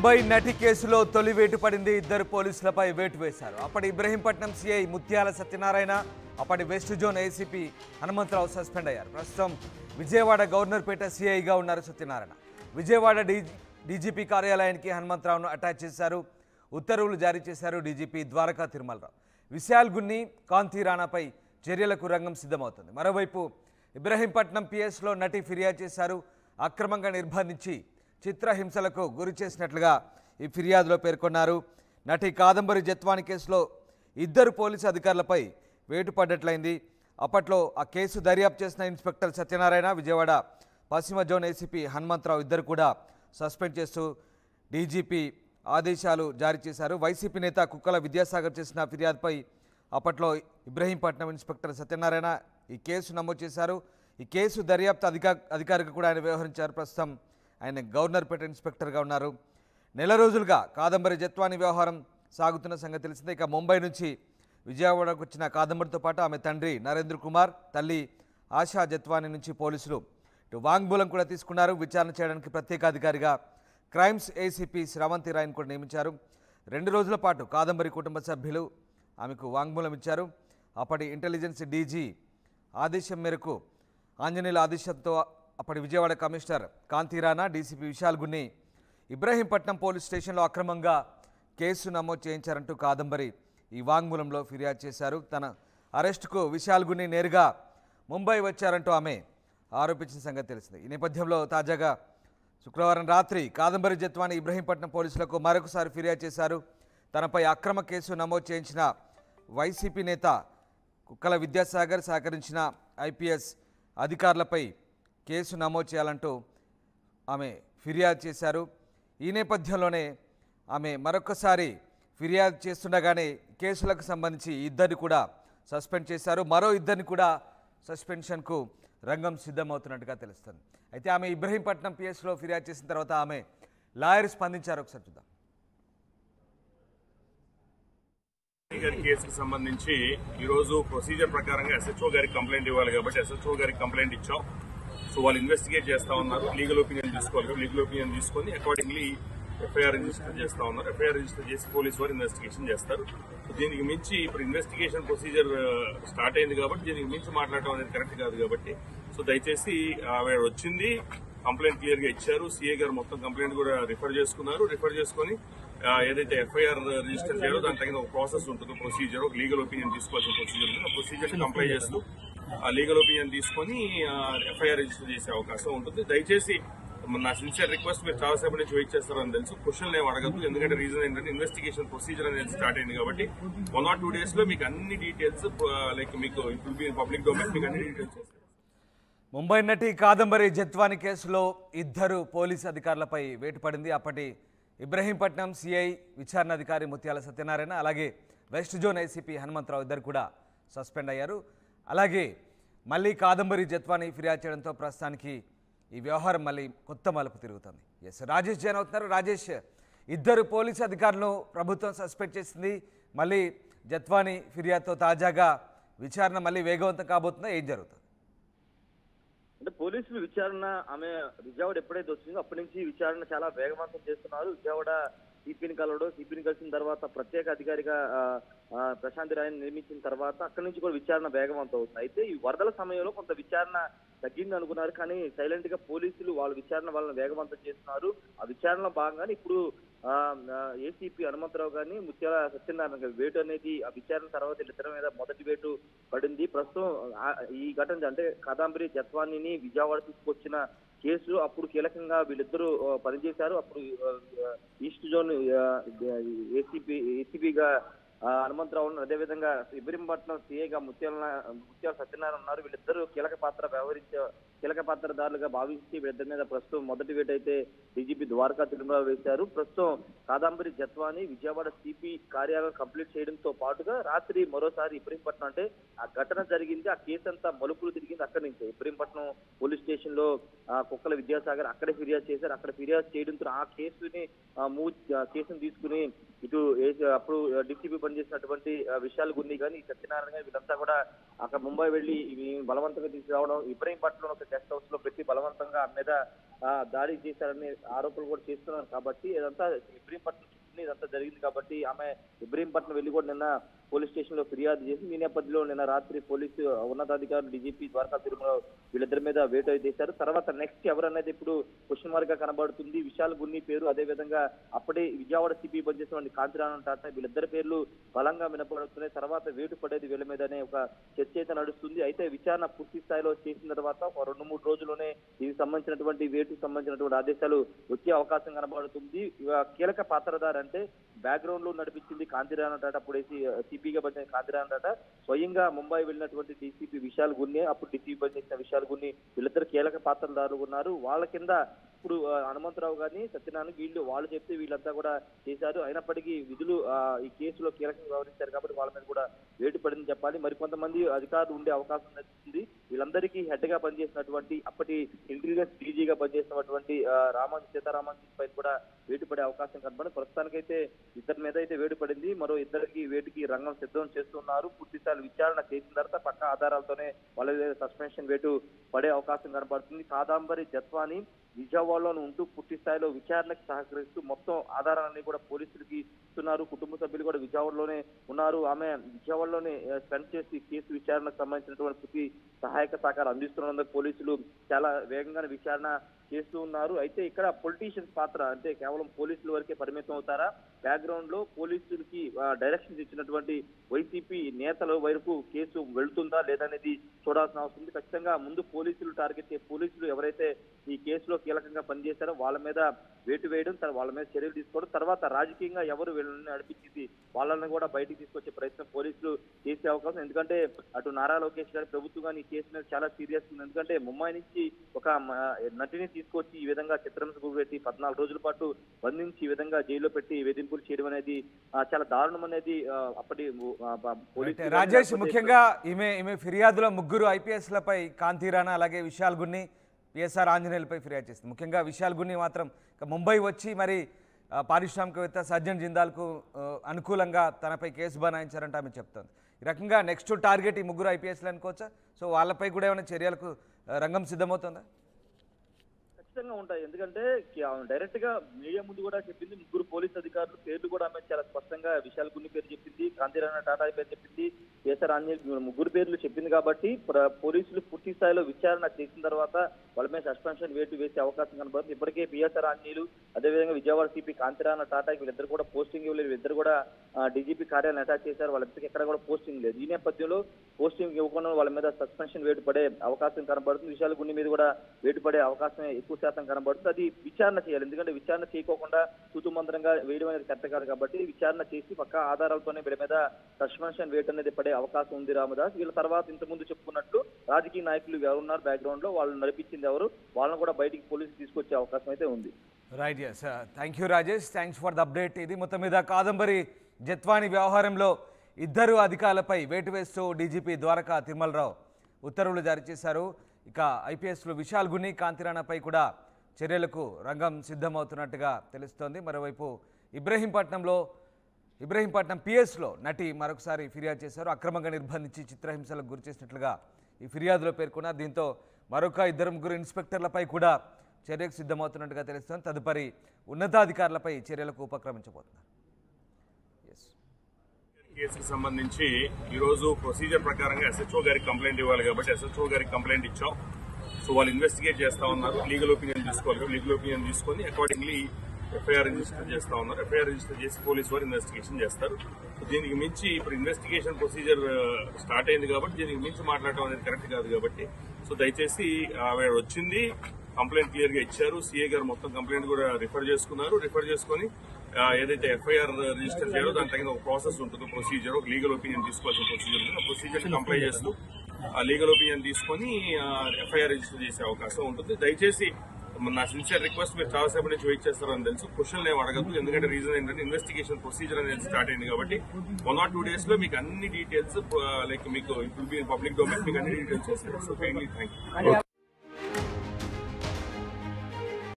ముంబై నటి కేసులో తొలి వేటు పడింది. ఇద్దరు పోలీసులపై వేటు వేశారు. అప్పటి ఇబ్రహీంపట్నం సిఐ ముత్యాల సత్యనారాయణ, అప్పటి west zone ACP Hanumantharao suspend అయ్యారు. ప్రస్తుతం విజయవాడ గవర్నర్పేట సిఐగా ఉన్నారు సత్యనారాయణ. విజయవాడ డీజీపీ కార్యాలయానికి హనుమంతరావును అటాచ్ చేశారు. ఉత్తర్వులు జారీ చేశారు డీజీపీ ద్వారకా తిరుమలరావు. విశాల్ గున్ని, కాంతి రాణాపై చర్యలకు రంగం సిద్ధమవుతుంది. మరోవైపు ఇబ్రహీంపట్నం పిఎస్లో నటి ఫిర్యాదు చేశారు. అక్రమంగా నిర్బంధించి చిత్రహింసలకు గురి చేసినట్లుగా ఈ ఫిర్యాదులో పేర్కొన్నారు. నటి కాదంబరి జత్వాని కేసులో ఇద్దరు పోలీసు అధికారులపై వేటు పడ్డట్లయింది. అప్పట్లో ఆ కేసు దర్యాప్తు చేసిన ఇన్స్పెక్టర్ సత్యనారాయణ, విజయవాడ పశ్చిమ జోన్ ఏసీపీ హనుమంతరావు ఇద్దరు కూడా సస్పెండ్ చేస్తూ డీజీపీ ఆదేశాలు జారీ చేశారు. వైసీపీ నేత కుక్కల విద్యాసాగర్ చేసిన ఫిర్యాదుపై అప్పట్లో ఇబ్రహీంపట్నం ఇన్స్పెక్టర్ సత్యనారాయణ ఈ కేసు నమోదు చేశారు. ఈ కేసు దర్యాప్తు అధికారిగా కూడా ఆయన వ్యవహరించారు. ప్రస్తుతం ఆయన గవర్నర్పేట ఇన్స్పెక్టర్గా ఉన్నారు. నెల రోజులుగా కాదంబరి జత్వాని వ్యవహారం సాగుతున్న సంగతి తెలిసిందే. ఇక ముంబై నుంచి విజయవాడకు వచ్చిన కాదంబరితో పాటు ఆమె తండ్రి నరేంద్ర కుమార్, తల్లి ఆశా జత్వాని నుంచి పోలీసులు వాంగ్మూలం కూడా తీసుకున్నారు. విచారణ చేయడానికి ప్రత్యేక అధికారిగా క్రైమ్స్ ఏసీపీ శ్రవంతి రాయ్ను కూడా నియమించారు. 2 రోజుల పాటు కాదంబరి కుటుంబ సభ్యులు ఆమెకు వాంగ్మూలం ఇచ్చారు. అప్పటి ఇంటెలిజెన్స్ డీజీ ఆదేశం మేరకు ఆంజనేయుల ఆదేశంతో అప్పటి విజయవాడ కమిషనర్ కాంతి రాణా, డీసీపీ విశాల్ గున్ని ఇబ్రహీంపట్నం పోలీస్ స్టేషన్లో అక్రమంగా కేసు నమోదు చేయించారంటూ కాదంబరి ఈ వాంగ్మూలంలో ఫిర్యాదు చేశారు. తన అరెస్టుకు విశాల్ గున్ని నేరుగా ముంబై వచ్చారంటూ ఆమె ఆరోపించిన సంగతి తెలిసింది. ఈ నేపథ్యంలో తాజాగా శుక్రవారం రాత్రి కాదంబరి జత్వాని ఇబ్రహీంపట్నం పోలీసులకు మరొకసారి ఫిర్యాదు చేశారు. తనపై అక్రమ కేసు నమోదు చేయించిన వైసీపీ నేత కుక్కల విద్యాసాగర్, సహకరించిన ఐపీఎస్ అధికారులపై కేసు నమోదు చేయాలంటూ ఆమె ఫిర్యాదు చేశారు. ఈ నేపథ్యంలోనే ఆమె మరొకసారి ఫిర్యాదు చేస్తుండగానే కేసులకు సంబంధించి ఇద్దరిని కూడా సస్పెండ్ చేశారు. మరో ఇద్దరిని కూడా సస్పెన్షన్కు రంగం సిద్ధమవుతున్నట్టుగా తెలుస్తుంది. అయితే ఆమె ఇబ్రహీంపట్నం పిఎస్లో ఫిర్యాదు చేసిన తర్వాత ఆమె లాయర్ స్పందించారు. ఒకసారి చూద్దాం. కేసుకు సంబంధించి ఈరోజు ప్రొసీజర్ ప్రకారంగా ఎస్హెచ్ఓ గారికి కంప్లైంట్ ఇవ్వాలి కాబట్టి ఎస్హెచ్ఓ గారికి కంప్లైంట్ ఇచ్చాం. సో వాళ్ళు ఇన్వెస్టిగేట్ చేస్తా ఉన్నారు. లీగల్ ఒపీనియన్ తీసుకోవాలి. లీగల్ ఒపీనియన్ తీసుకొని అకార్డింగ్లీ ఎఫ్ఐఆర్ రిజిస్టర్ చేస్తా ఉన్నారు. ఎఫ్ఐఆర్ రిజిస్టర్ చేసి పోలీసు వారు ఇన్వెస్టిగేషన్ చేస్తారు. దీనికి మించి ఇప్పుడు ఇన్వెస్టిగేషన్ ప్రొసీజర్ స్టార్ట్ అయింది కాబట్టి దీనికి మించి మాట్లాడటం అనేది కరెక్ట్ కాదు కాబట్టి సో దయచేసి ఆవిడ వచ్చింది, కంప్లైంట్ క్లియర్ గా ఇచ్చారు. సీఏ గారు మొత్తం కంప్లైంట్ కూడా రిఫర్ చేసుకున్నారు. రిఫర్ చేసుకుని ఏదైతే ఎఫ్ఐఆర్ రిజిస్టర్ చేయాలో దాని తగిన ఒక ప్రాసెస్ ఉంటుంది, ప్రొసీజర్, ఒక లీగల్ ఒపీనియన్ తీసుకోవాల్సిన ప్రొసీజర్ ఉంటుంది. ఆ ప్రొసీజర్ కంప్లై చేస్తూ ఆ లీగల్ ఒపీనియన్ తీసుకొని ఎఫ్ఐఆర్ రిజిస్టర్ చేసే అవకాశం ఉంటుంది. దయచేసి నా సిన్సియర్ రిక్వెస్ట్, మీరు చాలాసేపు నుంచి వెయిట్ చేస్తారని తెలుసు, క్వశ్చన్లు ఏమి అడగద్దు. ఎందుకంటే రీజన్ ఏంటంటే ఇన్వెస్టిగేషన్ ప్రొసీజర్ అనేది స్టార్ట్ అయింది కాబట్టి 1 or 2 days లో మీకు అన్ని డీటెయిల్స్ లైక్ మీకు పబ్లిక్ డొమైన్ మీకు అన్ని డీటెయిల్స్ చేస్తారు. ముంబై నటి కాదంబరి జత్వాని కేసులో ఇద్దరు పోలీసు అధికారులపై వేటు పడింది. అప్పటి ఇబ్రహీంపట్నం సిఐ విచారణాధికారి ముత్యాల సత్యనారాయణ, అలాగే వెస్ట్ జోన్ ఏసీపీ హనుమంతరావు ఇద్దరు కూడా సస్పెండ్ అయ్యారు. అలాగే మళ్ళీ కాదంబరి జత్వాని ఫిర్యాదు చేయడంతో ప్రస్తుతానికి ఈ వ్యవహారం మళ్ళీ కొత్త మలుపు తిరుగుతుంది. రాజేష్ జైన్ అవుతున్నారు. రాజేష్, ఇద్దరు పోలీసు అధికారులను ప్రభుత్వం సస్పెండ్ చేసింది. మళ్ళీ జత్వాని ఫిర్యాదుతో తాజాగా విచారణ మళ్ళీ వేగవంతం కాబోతుందా? ఏం జరుగుతుంది? అంటే పోలీసులు విచారణ ఆమె విజయవాడ ఎప్పుడైతే వచ్చిందో అప్పటి నుంచి విచారణ చాలా వేగవంతం చేస్తున్నారు. విజయవాడ సిపిని సిపిని కలిసిన తర్వాత ప్రత్యేక అధికారిగా ప్రశాంతి రాయని నియమించిన తర్వాత అక్కడి నుంచి కూడా విచారణ వేగవంతం అవుతుంది. అయితే ఈ వరదల సమయంలో కొంత విచారణ తగ్గింది అనుకున్నారు, కానీ సైలెంట్ గా పోలీసులు వాళ్ళ విచారణ వాళ్ళని వేగవంతం చేస్తున్నారు. ఆ విచారణలో భాగంగానే ఇప్పుడు ఏసీపీ హనుమంతరావు గారిని, ముత్యాల సత్యనారాయణ గారి వేటు అనేది ఆ విచారణ తర్వాత వీళ్ళిద్దరి మీద మొదటి వేటు పడింది. ప్రస్తుతం ఈ ఘటన అంటే కాదంబరి జత్వానిని విజయవాడ తీసుకొచ్చిన కేసు అప్పుడు కీలకంగా వీళ్ళిద్దరూ పనిచేశారు. అప్పుడు ఈస్ట్ జోన్ ఏసీపీగా హనుమంతరావు ఉన్నారు. అదేవిధంగా ఇబ్రహీంపట్నం సిఐగా ముత్యాల సత్యనారాయణ ఉన్నారు. వీళ్ళిద్దరూ కీలక పాత్రదారులుగా భావించి వీళ్ళిద్దరి మీద ప్రస్తుతం మొదటి వేటు అయితే డీజీపీ ద్వారకా తిరుమలరావు వేశారు. ప్రస్తుతం కాదంబరి జత్వాని విజయవాడ సిపి కార్యాలయం కంప్లీట్ చేయడంతో పాటుగా రాత్రి మరోసారి ఇబ్రహీంపట్నం, అంటే ఆ ఘటన జరిగింది, ఆ కేసు అంతా మలుపులు తిరిగింది అక్కడి నుంచి. ఇబ్రహీంపట్నం పోలీస్ స్టేషన్ లో కుక్కల విద్యాసాగర్ అక్కడే ఫిర్యాదు చేశారు. అక్కడ ఫిర్యాదు చేయడంతో ఆ కేసుని తీసుకుని ఇటు అప్పుడు డీసీపీ పనిచేసినటువంటి విశాల్ గున్ని కానీ సత్యనారాయణ గాని వీళ్ళంతా కూడా అక్కడ ముంబై వెళ్లి బలవంతంగా తీసుకురావడం, ఇబ్రహీంపట్నంలో ఒక గెస్ట్ హౌస్ లో పెట్టి బలవంతంగా ఆమె మీద దాడి చేశారని ఆరోపణలు కూడా చేస్తున్నారు. కాబట్టి ఇదంతా ఇబ్రహీంపట్నం ఇదంతా జరిగింది. కాబట్టి ఆమె ఇబ్రహీంపట్నం వెళ్లి కూడా నిన్న పోలీస్ స్టేషన్ లో ఫిర్యాదు చేసి ఈ నేపథ్యంలో నిన్న రాత్రి పోలీసు ఉన్నతాధికారులు డీజీపీ ద్వారకా తిరుమల వీళ్ళిద్దరి మీద వేటు చేశారు. తర్వాత నెక్స్ట్ ఎవరనేది ఇప్పుడు క్వశ్చన్ మార్క్ గా కనబడుతుంది. విశాల్ గున్ని పేరు, అదే విధంగా అప్పుడే విజయవాడ సిపి పనిచేసినటువంటి కాంతిరాణ టాటా వీళ్ళిద్దరి పేర్లు బలంగా వినపడుతున్నాయి. తర్వాత వేటు పడేది వీళ్ళ మీదనే ఒక చర్చ అయితే నడుస్తుంది. అయితే విచారణ పూర్తి స్థాయిలో చేసిన తర్వాత ఒక 2-3 రోజుల్లోనే దీనికి సంబంధించినటువంటి వేటుకు సంబంధించినటువంటి ఆదేశాలు వచ్చే అవకాశం కనబడుతుంది. కీలక పాత్రధారి అంటే బ్యాక్గ్రౌండ్ లో నడిపించింది కాంతిరాణ టాటా, అప్పుడు సిపిగా పనిచేసిన కాంతిరాణ టాటా స్వయంగా ముంబై వెళ్ళినటువంటి డీసీపీ విశాల్ గున్ని, అప్పుడు డీసీపీ పనిచేసిన విశాల్ గున్ని వీళ్ళిద్దరు కీలక పాత్రధారులు ఉన్నారు. వాళ్ళ కింద ఇప్పుడు హనుమంతరావు గారిని సత్యనారాయణ వాళ్ళు చెప్తే వీళ్ళంతా కూడా చేశారు. అయినప్పటికీ విధులు ఈ కేసులో కీలకంగా వ్యవహరించారు కాబట్టి వాళ్ళ మీద కూడా వేటు పడిందని చెప్పాలి. మరికొంతమంది అధికారులు ఉండే అవకాశం నచ్చింది. వీళ్ళందరికీ హెడ్ గా పనిచేసినటువంటి అప్పటి ఇంటెలిజెన్స్ డీజీగా పనిచేసినటువంటి సీతారామన్ పైన కూడా వేటు పడే అవకాశం కనబడింది. ప్రస్తుతానికైతే ఇద్దరి మీద అయితే వేటు పడింది. మరో ఇద్దరికి వేటుకి రంగం సిద్ధం చేస్తున్నారు. పూర్తిస్థాయి విచారణ చేసిన తర్వాత పక్క ఆధారాలతోనే వాళ్ళ సస్పెన్షన్ వేటు పడే అవకాశం కనబడుతుంది. కాదంబరి జత్వాని విజయవాడలో ఉంటూ పూర్తి స్థాయిలో విచారణకు సహకరిస్తూ మొత్తం ఆధారాలన్నీ కూడా పోలీసులకి ఇస్తున్నారు. కుటుంబ సభ్యులు కూడా విజయవాడలోనే ఉన్నారు. ఆమె విజయవాడలోనే స్పెండ్ చేసి కేసు విచారణకు సంబంధించినటువంటి పూర్తి సహాయక సహకారం అందిస్తున్నందుకు పోలీసులు చాలా వేగంగా విచారణ చేస్తూ ఉన్నారు. అయితే ఇక్కడ పొలిటీషియన్స్ పాత్ర అంటే కేవలం పోలీసుల వరకే పరిమితం అవుతారా? బ్యాక్గ్రౌండ్ లో పోలీసులకి డైరెక్షన్స్ ఇచ్చినటువంటి వైసీపీ నేతల వరకు కేసు వెళ్తుందా లేదనేది చూడాల్సిన అవసరం ఉంది. ఖచ్చితంగా ముందు పోలీసులు టార్గెట్ పోలీసులు ఎవరైతే ఈ కేసులో కీలకంగా పనిచేశారో వాళ్ళ మీద వేటు వేయడం, వాళ్ళ మీద చర్యలు తీసుకోవడం, తర్వాత రాజకీయంగా ఎవరు వీళ్ళని నడిపించింది వాళ్ళని కూడా బయటికి తీసుకొచ్చే ప్రయత్నం పోలీసులు చేసే అవకాశం. ఎందుకంటే అటు నారా లోకేష్ గారి ప్రభుత్వం కానీ ఈ కేసు మీద చాలా సీరియస్ ఉంది. ఎందుకంటే ముంబై నుంచి ఒక నటిని తీసుకొచ్చి ఈ విధంగా చిత్రహింసకు పెట్టి 14 రోజుల పాటు బంధించి ఈ విధంగా జైల్లో పెట్టి వేధింపులు చేయడం అనేది చాలా దారుణం అనేది అప్పటి పోలీసు. రాజేష్, ముఖ్యంగా ఈమె ఫిర్యాదులో 3 ఐపీఎస్లపై కాంతిరాణా అలాగే విశాల్ గున్ని, పిఎస్ఆర్ ఆంజనేయులపై ఫిర్యాదు చేసింది. ముఖ్యంగా విశాల్ గున్ని మాత్రం ముంబై వచ్చి మరి పారిశ్రామికవేత్త సజ్జన్ జిందాల్కు అనుకూలంగా తనపై కేసు బనాయించారంటే ఆమె చెప్తోంది. ఈ రకంగా నెక్స్ట్ టార్గెట్ ఈ 3 ఐపీఎస్లు అనుకోవచ్చా? సో వాళ్ళపై కూడా ఏమైనా చర్యలకు రంగం సిద్ధమవుతుందా? ఖచ్చితంగా ఉంటాయి. ఎందుకంటే డైరెక్ట్ గా మీడియా ముందు కూడా చెప్పింది. 3 పోలీస్ అధికారులు పేర్లు కూడా ఆమె చాలా స్పష్టంగా విశాల్ గున్ని పేరు చెప్పింది, కాంతిరాణ టాటా పేరు చెప్పింది, పిఎస్ఆర్ ఆంజనేయులు 3 పేర్లు చెప్పింది. కాబట్టి పోలీసులు పూర్తి స్థాయిలో విచారణ చేసిన తర్వాత వాళ్ళ మీద సస్పెన్షన్ వేటు వేసే అవకాశం కనబడుతుంది. ఇప్పటికే పిఎస్ఆర్ ఆంజనేయులు అదేవిధంగా విజయవాడ సిపి కాంతిరాణ టాటా వీళ్ళిద్దరు కూడా పోస్టింగ్ ఇవ్వలేదు. వీళ్ళిద్దరు కూడా డీజీపీ కార్యాలయం అటాచ్ చేశారు. వాళ్ళిద్దరికి ఎక్కడ కూడా పోస్టింగ్ లేదు. ఈ నేపథ్యంలో పోస్టింగ్ ఇవ్వకుండా వాళ్ళ మీద సస్పెన్షన్ వేటు పడే అవకాశం కనబడుతుంది. విశాల్ గున్ని మీద కూడా వేటు పడే అవకాశం ఎక్కువ శాతం కనబడుతుంది. అది విచారణ చేయాలి. ఎందుకంటే విచారణ చేయకోకుండా తూతుమంత్రంగా వేయడం అనేది కరెక్ట్ కాదు. కాబట్టి విచారణ చేసి పక్క ఆధారాలతోనే వీళ్ళ మీద సస్పెన్షన్ వేటు అనేది పడే అవకాశం ఉంది. రామదాస్ వీళ్ళ తర్వాత ఇంతకుముందు చెప్పుకున్నట్లు రాజకీయ నాయకులు ఎవరున్నారు బ్యాక్గ్రౌండ్ లో, వాళ్ళు నడిపించింది ఎవరు, వాళ్ళని కూడా బయటికి పోలీసులు తీసుకొచ్చే అవకాశం అయితే ఉంది. Right, yes, thank you Rajesh, thanks for the update. ఇది మొత్తం మీద కాదంబరి జత్వాని వ్యవహారంలో 2 అధికారులపై వేటు వేస్తూ డీజీపీ ద్వారకా తిరుమలరావు ఉత్తర్వులు జారీ చేశారు. ఇక ఐపీఎస్లు విశాల్ గున్ని, కాంతిరాణాపై కూడా చర్యలకు రంగం సిద్ధమవుతున్నట్టుగా తెలుస్తోంది. మరోవైపు ఇబ్రహీంపట్నం పిఎస్లో నటి మరొకసారి ఫిర్యాదు చేశారు. అక్రమంగా నిర్బంధించి చిత్రహింసలకు గురి చేసినట్లుగా ఈ ఫిర్యాదులో పేర్కొన్నారు. దీంతో మరొక 2-3 ఇన్స్పెక్టర్లపై కూడా చర్యకు సిద్ధమవుతున్నట్టుగా తెలుస్తోంది. తదుపరి ఉన్నతాధికారులపై చర్యలకు ఉపక్రమించబోతున్నారు. కేసుకి సంబంధించి ఈరోజు ప్రొసీజర్ ప్రకారంగా ఎస్హెచ్ఓ గారికి కంప్లైంట్ ఇవ్వాలి కాబట్టి ఎస్హెచ్ఓ గారికి కంప్లైంట్ ఇచ్చాం. సో వాళ్ళు ఇన్వెస్టిగేట్ చేస్తా ఉన్నారు. లీగల్ ఒపీనియన్ తీసుకోవాలి. లీగల్ ఒపీనియన్ తీసుకొని అకార్డింగ్లీ ఎఫ్ఐఆర్ రిజిస్టర్ చేస్తా ఉన్నారు. ఎఫ్ఐఆర్ రిజిస్టర్ చేసి పోలీసు వారు ఇన్వెస్టిగేషన్ చేస్తారు. దీనికి మించి ఇప్పుడు ఇన్వెస్టిగేషన్ ప్రొసీజర్ స్టార్ట్ అయింది కాబట్టి దీనికి మించి మాట్లాడటం అనేది కరెక్ట్ కాదు. కాబట్టి సో దయచేసి ఆవిడ వచ్చింది, కంప్లైంట్ క్లియర్ గా ఇచ్చారు. సీఏ గారు మొత్తం కంప్లైంట్ కూడా రిఫర్ చేసుకున్నారు. రిఫర్ చేసుకుని ఏదైతే ఎఫ్ఐఆర్ రిజిస్టర్ చేయాలో దాని తగిన ఒక ప్రాసెస్ ఉంటుంది, ప్రొసీజర్, ఒక లీగల్ ఒపీనియన్ తీసుకోవాల్సిన ప్రొసీజర్ ఉంటుంది. ఆ ప్రొసీజర్ కంప్లై చేస్తూ ఆ లీగల్ ఒపీనియన్ తీసుకొని ఎఫ్ఐఆర్ రిజిస్టర్ చేసే అవకాశం ఉంటుంది. దయచేసి నా సిన్సియర్ రిక్వెస్ట్, మీరు చాలాసేపు నుంచి వెయిట్ చేస్తారని తెలుసు, క్వశ్చన్లు ఏమి అడగద్దు. ఎందుకంటే రీజన్ ఏంటంటే ఇన్వెస్టిగేషన్ ప్రొసీజర్ అనేది స్టార్ట్ అయింది కాబట్టి 1 or 2 days లో మీకు అన్ని డీటెయిల్స్ లైక్ మీకు ఇప్పుడు పబ్లిక్ డొమైన్ మీకు అన్ని డీటెయిల్స్ చేస్తారు. So thank you.